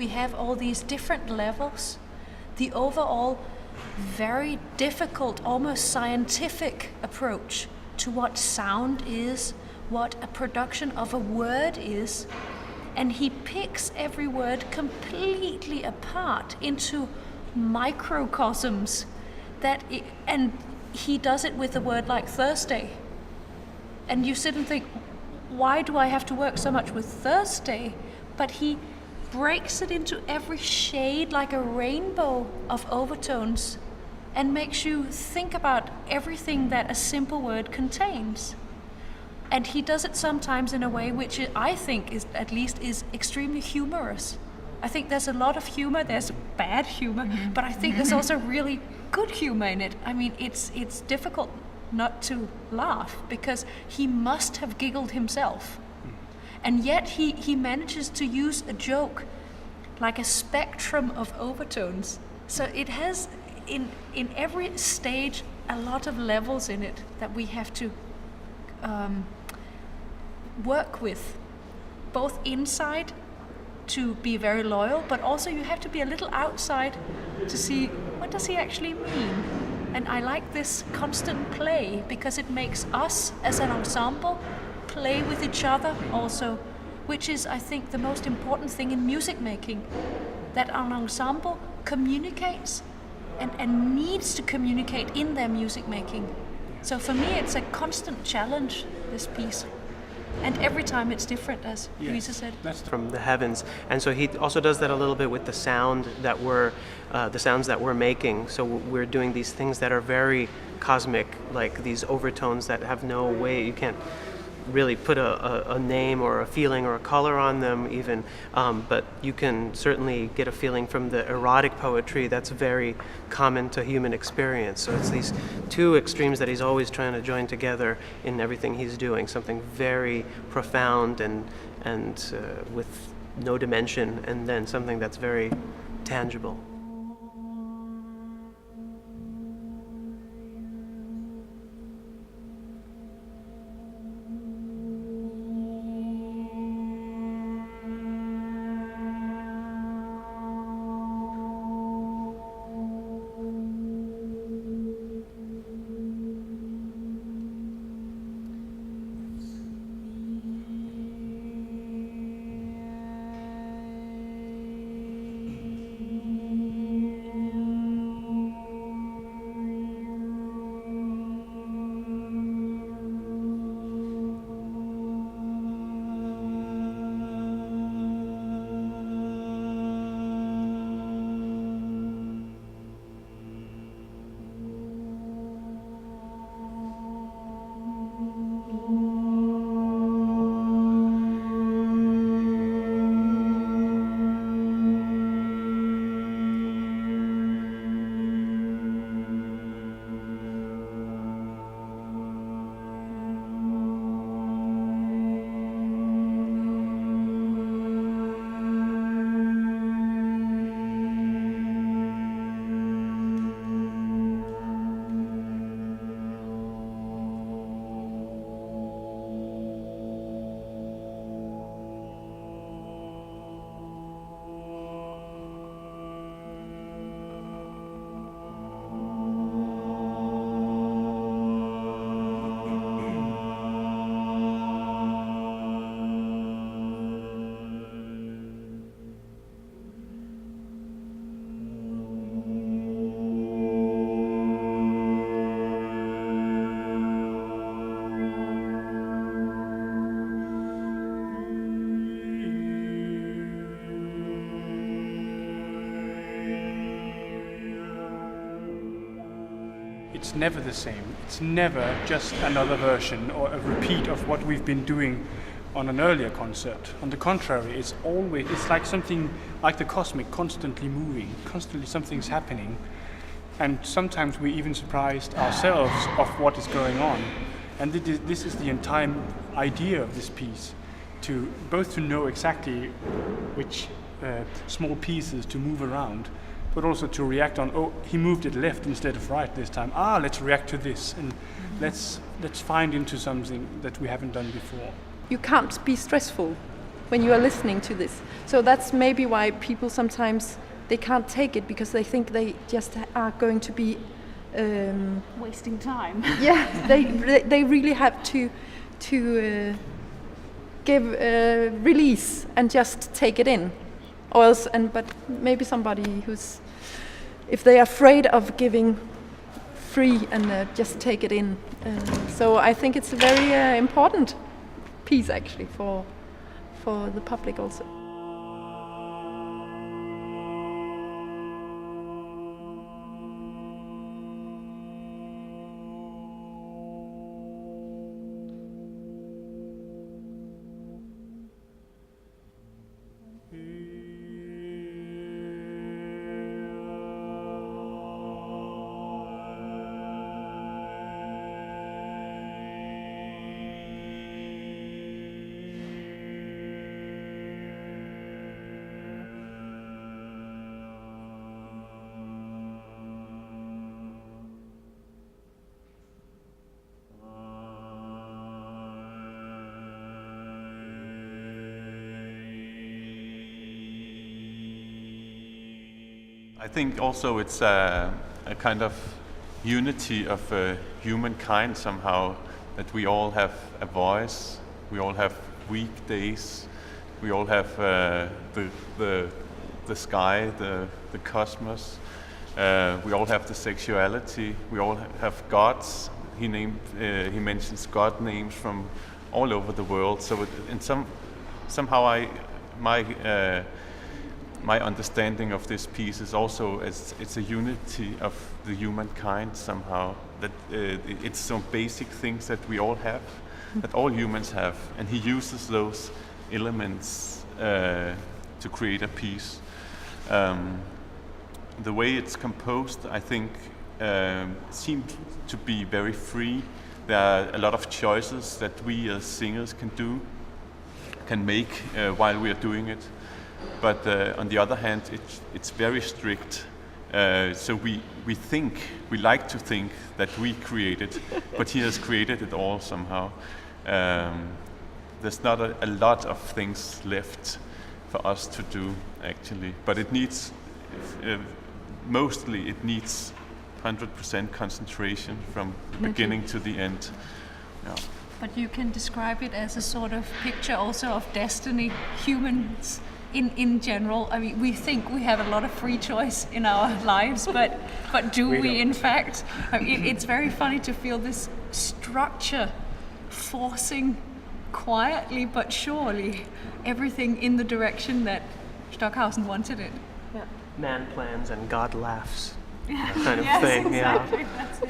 we have all these different levels, the overall very difficult, almost scientific approach to what sound is, what a production of a word is, and he picks every word completely apart into microcosms and he does it with a word like Thursday. And you sit and think, why do I have to work so much with Thursday? But he breaks it into every shade like a rainbow of overtones and makes you think about everything that a simple word contains. And he does it sometimes in a way which I think is extremely humorous. I think there's a lot of humor, there's bad humor, but I think there's also really good humor in it. I mean, it's difficult not to laugh because he must have giggled himself. And yet he manages to use a joke like a spectrum of overtones. So it has in every stage a lot of levels in it that we have to work with, both inside to be very loyal, but also you have to be a little outside to see what does he actually mean. And I like this constant play because it makes us as an ensemble play with each other also, which is, I think, the most important thing in music making, that an ensemble communicates and needs to communicate in their music making. So for me, it's a constant challenge, this piece. And every time it's different, as Louisa said. That's from the heavens. And so he also does that a little bit with the sound that the sounds that we're making. So we're doing these things that are very cosmic, like these overtones that have no way, you can't really put a name or a feeling or a color on them even, but you can certainly get a feeling from the erotic poetry that's very common to human experience. So it's these two extremes that he's always trying to join together in everything he's doing, something very profound and with no dimension, and then something that's very tangible. It's never the same. It's never just another version or a repeat of what we've been doing on an earlier concert. On the contrary, it's like something like the cosmic, constantly moving, constantly something's happening. And sometimes we're even surprised ourselves of what is going on. And this is the entire idea of this piece, both to know exactly which small pieces to move around, but also to react on, oh, he moved it left instead of right this time. Let's react to this, and let's find into something that we haven't done before. You can't be stressful when you are listening to this. So that's maybe why people sometimes they can't take it, because they think they just are going to be Wasting time. yeah, they really have to give release and just take it in, or else. But maybe somebody who's, if they are afraid of giving free and just take it in. So I think it's a very important piece actually for the public also. I think also it's a kind of unity of humankind somehow, that we all have a voice, we all have weekdays, we all have the sky, the cosmos, we all have the sexuality, we all have gods. He mentions God names from all over the world. So somehow my understanding of this piece is also it's a unity of the humankind somehow, that it's some basic things that we all have, that all humans have, and he uses those elements to create a piece. The way it's composed, I think, seems to be very free. There are a lot of choices that we as singers can make while we are doing it. But on the other hand, it's very strict. So we like to think that we created, but he has created it all somehow. There's not a lot of things left for us to do, actually. But it needs, mostly it needs 100% concentration from the beginning to the end. Yeah. But you can describe it as a sort of picture also of destiny, humans in general. I mean, we think we have a lot of free choice in our lives, but do we in fact? I mean, it's very funny to feel this structure forcing quietly but surely everything in the direction that Stockhausen wanted it. Yeah. Man plans and God laughs. Yeah. Kind of Yes, thing, exactly. yeah. That's it.